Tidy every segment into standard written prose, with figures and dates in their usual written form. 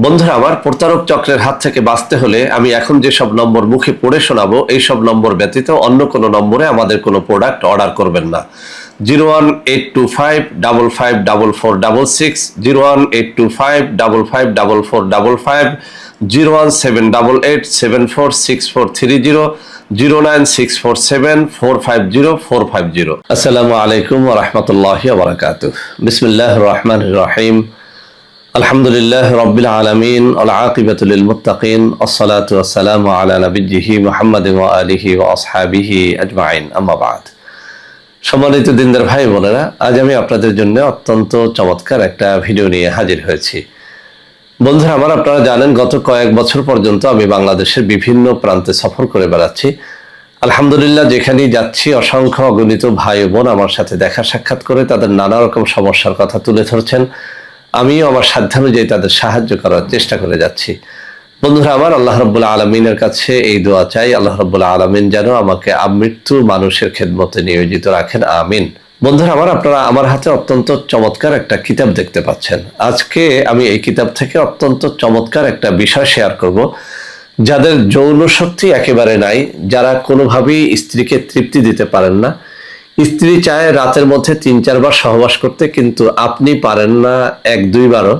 বন্ধুরা আমার, প্রতারক চক্রের হাত থেকে বাঁচতে হলে আমি এখন যেসব নম্বর মুখে পড়ে শোনাবো এই সব নম্বর ব্যতীত অন্য কোনো নম্বরে আমাদের কোনো প্রোডাক্ট অর্ডার করবেন না। 01825554466, 01825554455, 01788746430, 09647450450। আসসালামু আলাইকুম ওয়া রাহমাতুল্লাহি ওয়া বারাকাতুহু। বিসমিল্লাহির রহমানির রহিম। আলহামদুলিল্লাহ রাব্বিল আলামিন, আল আকিবাতু লিল মুত্তাকিন, আসসালাতু ওয়াসসালামু আলা নাবিয়্যিহি মুহাম্মাদিন ওয়া আলিহি ওয়া আসহাবিহি আজমাইন, আম্মা বাদ। সম্মানিত দিনদার ভাই বোনেরা, আজ আমি আপনাদের জন্য অত্যন্ত চমৎকার একটা ভিডিও নিয়ে হাজির হয়েছি। বন্ধুরা আমার, আপনারা জানেন গত কয়েক বছর পর্যন্ত আমি বাংলাদেশের বিভিন্ন প্রান্তে সফর করে বেড়াচ্ছি। আলহামদুলিল্লাহ, যেখানেই যাচ্ছি অসংখ্য অগণিত ভাই বোন আমার সাথে দেখা সাক্ষাৎ করে তাদের নানা রকম সমস্যার কথা তুলে ধরছেন। আমিও আমার সাধ্যানুযায়ী তাদের সাহায্য করার চেষ্টা করে যাচ্ছি। বন্ধুরা আমার, আল্লাহ রাব্বুল আলামিনের কাছে এই দোয়া চাই, আল্লাহ রাব্বুল আলামিন যেন আমাকে আমৃত্যু মানুষের খেদমতে নিয়োজিত রাখেন, আমিন। বন্ধুরা আমার, আপনারা আমার হাতে অত্যন্ত চমৎকার একটা কিতাব দেখতে পাচ্ছেন। আজকে আমি এই কিতাব থেকে অত্যন্ত চমৎকার একটা বিষয় শেয়ার করব। যাদের যৌন শক্তি একেবারে নাই, যারা কোনোভাবেই স্ত্রীকে তৃপ্তি দিতে পারেন না, স্ত্রী চায় রাতের মধ্যে ৩-৪ বার সহবাস করতে, কিন্তু আপনি পারেন না ১-২ বারও।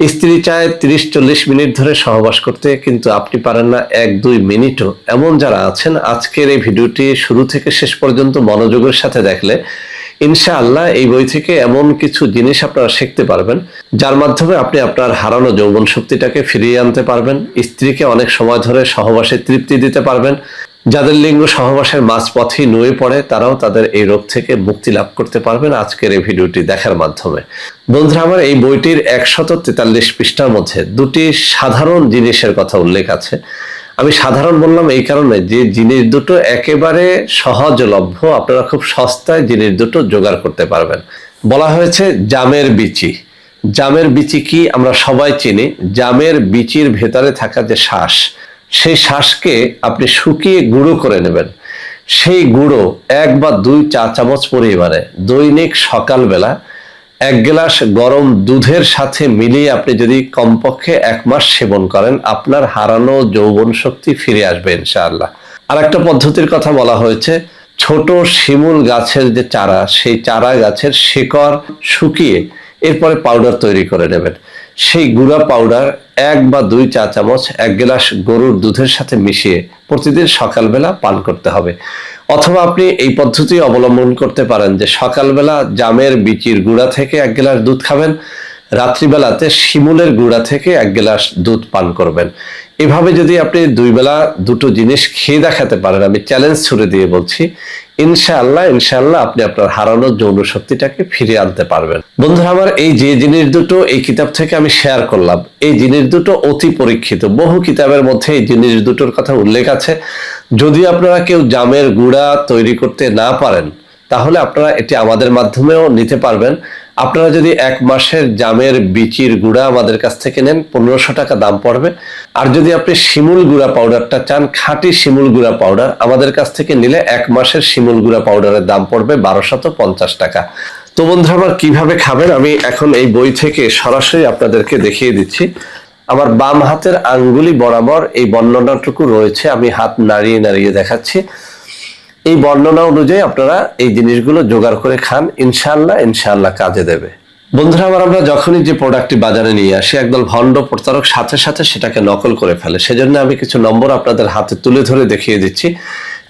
স্ত্রী চায় ৩০-৪০ মিনিট ধরে সহবাস করতে, কিন্তু আপনি পারেন না ১-২ মিনিটও। এমন যারা আছেন, আজকের এই ভিডিওটি শুরু থেকে শেষ পর্যন্ত মনোযোগের সাথে দেখলে ইনশাআল্লাহ এই বই থেকে এমন কিছু জিনিস আপনারা শিখতে পারবেন যার মাধ্যমে আপনি আপনার হারানো যৌবন শক্তিটাকে ফিরিয়ে আনতে পারবেন, স্ত্রীকে অনেক সময় ধরে সহবাসে তৃপ্তি দিতে পারবেন। যাদের লিঙ্গ সহবাসের মাঝপথেই নুয়ে পড়ে তারাও তাদের এই রোগ থেকে মুক্তি লাভ করতে পারবেন আজকের এই ভিডিওটি দেখার মাধ্যমে। বন্ধুরা আমার, এই বইটির ১৪৩ পৃষ্ঠার মধ্যে দুটি সাধারণ জিনিসের কথা উল্লেখ আছে। আমি সাধারণ বললাম এই কারণে যে জিনিস দুটো একেবারে সহজলভ্য, আপনারা খুব সস্তায় জিনিস দুটো জোগাড় করতে পারবেন। বলা হয়েছে জামের বিচি। জামের বিচি কি আমরা সবাই চিনি। জামের বিচির ভেতরে থাকা যে শ্বাস, সেই শ্বাসকে আপনি শুকিয়ে গুঁড়ো করে নেবেন। সেই গুঁড়ো ১ বা ২ চা চামচ পরিমাণে দৈনিক সকালবেলা ১ গ্লাস গরম দুধের সাথে মিলিয়ে আপনি যদি কমপক্ষে ১ মাস সেবন করেন, আপনার হারানো যৌবন শক্তি ফিরে আসবে ইনশাআল্লাহ। আর একটা পদ্ধতির কথা বলা হয়েছে, ছোট শিমুল গাছের যে চারা, সেই চারা গাছের শিকড় শুকিয়ে এরপরে পাউডার তৈরি করে নেবেন। সেই গুঁড়া পাউডার ১ বা ২ চা চামচ ১ গ্লাস গরুর দুধের সাথে মিশিয়ে প্রতিদিন সকালবেলা পান করতে হবে। অথবা আপনি এই পদ্ধতি অবলম্বন করতে পারেন যে সকালবেলা জামের বিচির গুঁড়া থেকে ১ গ্লাস দুধ খাবেন, রাত্রিবেলাতে শিমুলের গুঁড়া থেকে ১ গ্লাস দুধ পান করবেন। এভাবে যদি আপনি ২ বেলা দুটো জিনিস খেয়ে দেখাতে পারেন, আমি চ্যালেঞ্জ ছুড়ে দিয়ে বলছি, ইনশাআল্লাহ আপনি আপনার হারানো যৌন শক্তিটাকে ফিরিয়ে আনতে পারবেন। বন্ধুরা আমার, এই যে জিনিস দুটো এই কিতাব থেকে আমি শেয়ার করলাম, এই জিনিস দুটো অতি পরীক্ষিত। বহু কিতাবের মধ্যে এই জিনিস দুটোর কথা উল্লেখ আছে। যদি আপনারা কেউ জামের গুঁড়া তৈরি করতে না পারেন, তাহলে আপনারা এটি আমাদের মাধ্যমেও নিতে পারবেন। আপনারা যদি ১ মাসের জামের বিচির গুঁড়া আমাদের কাছ থেকে নেন, ১৫০০ টাকা দাম পড়বে। আর যদি আপনি শিমুল গুঁড়া পাউডারটা চান, খাঁটি শিমুল গুঁড়া পাউডার, আমাদের কাছ থেকে নিলে ১ মাসের শিমুল গুঁড়া পাউডারের দাম পড়বে ১২৫০ টাকা। তো বন্ধুরা আমার, কিভাবে খাবেন আমি এখন এই বই থেকে সরাসরি আপনাদেরকে দেখিয়ে দিচ্ছি। আমার বাম হাতের আঙ্গুলি বরাবর এই বর্ণনাটুকু রয়েছে, আমি হাত নাড়িয়ে নাড়িয়ে দেখাচ্ছি। এই বর্ণনা অনুযায়ী আপনারা এই জিনিসগুলো জোগাড় করে খান, ইনশাআল্লাহ কাজে দেবে। বন্ধুরা আমার, আমরা যখনই যে প্রোডাক্টটি বাজারে নিয়ে আসি, একদল ভণ্ড প্রতারক সাথে সাথে সেটাকে নকল করে ফেলে। সেজন্য আমি কিছু নম্বর আপনাদের হাতে তুলে ধরে দেখিয়ে দিচ্ছি।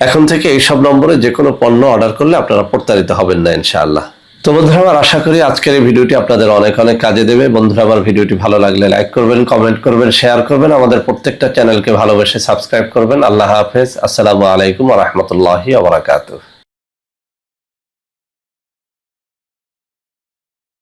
এখন থেকে এইসব নম্বরে যে কোনো পণ্য অর্ডার করলে আপনারা প্রতারিত হবেন না ইনশাআল্লাহ। তো বন্ধুরা আমার, আশা করি আজকের এই ভিডিওটি আপনাদের অনেক অনেক কাজে দেবে। বন্ধুরা আমার, ভিডিওটি ভালো লাগলে লাইক করবেন, কমেন্ট করবেন, শেয়ার করবেন, আমাদের প্রত্যেকটা চ্যানেলকে ভালোবেসে সাবস্ক্রাইব করবেন। আল্লাহ হাফেজ। আসসালামু আলাইকুম ওয়া রাহমাতুল্লাহি ওয়া বারাকাতুহু।